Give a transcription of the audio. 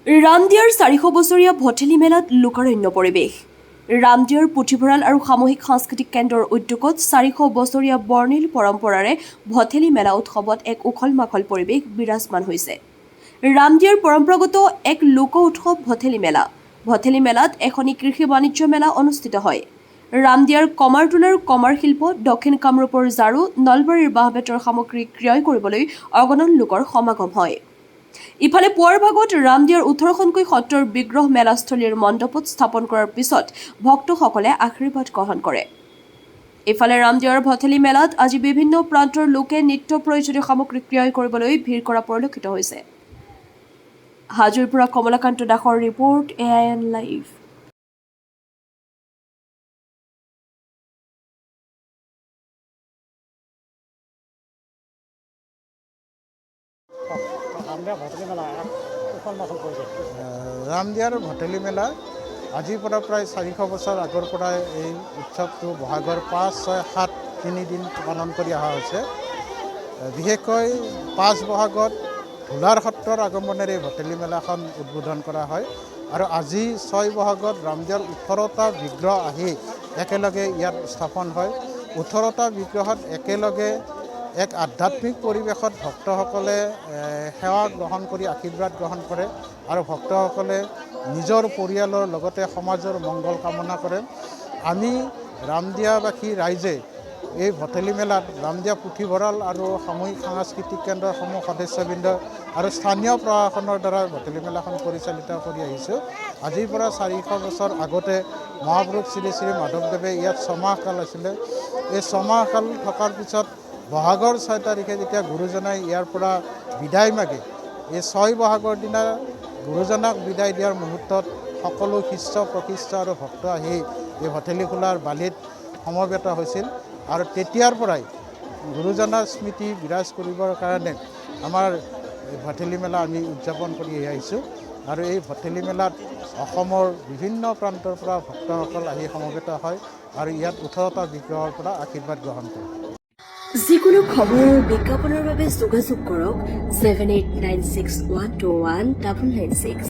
ৰামদিয়াৰ 400 বছৰীয়া ভঠেলি মেলাত লোকাৰণ্য পৰিৱেশ। ৰামদিয়াৰ পুথিভঁৰাল আৰু সামূহিক সাংস্কৃতিক কেন্দ্ৰৰ উদ্যোগত 400 বছৰীয়া বৰ্ণিল পৰম্পৰাৰে ভঠেলি মেলা উৎসৱত এক উখল-মাখল পৰিৱেশ বিৰাজমান হৈছে। ৰামদিয়াৰ পৰম্পৰাগত এক লোক উৎসৱ ভঠেলি মেলা। ভঠেলি মেলাত এখনি কৃষি বাণিজ্য মেলা অনুষ্ঠিত হয়। ৰামদিয়াৰ কমাৰটোলাৰ কমাৰ শিল্প, দক্ষিণ কামৰূপৰ ঝাৰু, নলবাৰীৰ বাঁহ-বেতৰ সামগ্ৰী ক্ৰয় কৰিবলৈ অগণন লোকৰ সমাগম হয়। ইফালে পুৱাৰ ভাগত ৰামদিয়াৰ 18খনকৈ সত্ৰৰ বিগ্ৰহ মেলাস্থলীৰ মণ্ডপত স্থাপন কৰাৰ পিছত ভক্তসকলে আশীৰ্বাদ গ্ৰহণ কৰে। ইফালে ৰামদিয়াৰ ভঠেলি মেলাত আজি বিভিন্ন প্ৰান্তৰ লোকে নিত্য প্ৰয়োজনীয় সামগ্ৰী ক্ৰয় কৰিবলৈ ভিৰ কৰা পৰিলক্ষিত হৈছে। হাজোৰ পৰা কমলাকান্ত দাসৰ ৰিপৰ্ট, AIN লাইভ। ৰামদিয়াৰ ভঠেলি মেলা আজিৰ পৰা প্ৰায় 400 বছৰ আগৰ পৰাই এই উৎসৱটো বহাগৰ 5, 6, 7 তিনিদিন পালন কৰি অহা হৈছে। বিশেষকৈ 5 বহাগত ঢোলাৰ সত্ৰৰ আগমনেৰে এই ভঠেলি মেলাখন উদ্বোধন কৰা হয় আৰু আজি 6 বহাগত ৰামদিয়াৰ 18টা বিগ্ৰহ আহি একেলগে ইয়াত স্থাপন হয়। 18টা বিগ্ৰহত একেলগে এক আধ্যাত্মিক পৰিৱেশত ভক্তসকলে সেৱা গ্ৰহণ কৰি আশীৰ্বাদ গ্ৰহণ কৰে আৰু ভক্তসকলে নিজৰ পৰিয়ালৰ লগতে সমাজৰ মংগল কামনা কৰে। আমি ৰামদিয়াবাসী ৰাইজে এই ভঠেলি মেলাত ৰামদিয়া পুথিভঁৰাল আৰু সামূহিক সাংস্কৃতিক কেন্দ্ৰৰ সমূহ সদস্যবৃন্দ আৰু স্থানীয় প্ৰশাসনৰ দ্বাৰা ভঠেলি মেলাখন পৰিচালিত কৰি আহিছোঁ। আজিৰ পৰা 400 বছৰ আগতে মহাপুৰুষ শ্ৰী শ্ৰী মাধৱদেৱে ইয়াত ছমাহকাল আছিলে। এই ছমাহকাল থকাৰ পিছত বহাগৰ 6 তাৰিখে যেতিয়া গুৰুজনাই ইয়াৰ পৰা বিদায় মাগে, এই 6 বহাগৰ দিনা গুৰুজনাক বিদায় দিয়াৰ মুহূৰ্তত সকলো শিষ্য প্ৰশিষ্য আৰু ভক্ত আহি এই ভঠেলি খোলাৰ বালিত সমবেত হৈছিল আৰু তেতিয়াৰ পৰাই গুৰুজনাৰ স্মৃতি বিৰাজ কৰিবৰ কাৰণে আমাৰ ভঠেলি মেলা আমি উদযাপন কৰি আহিছোঁ আৰু এই ভঠেলি মেলাত অসমৰ বিভিন্ন প্ৰান্তৰ পৰা ভক্তসকল আহি সমবেত হয় আৰু ইয়াত 18টা বিগ্ৰহৰ পৰা আশীৰ্বাদ গ্ৰহণ কৰে। যিকোনো খবৰ বিজ্ঞাপনৰ বাবে যোগাযোগ কৰক 7896121996।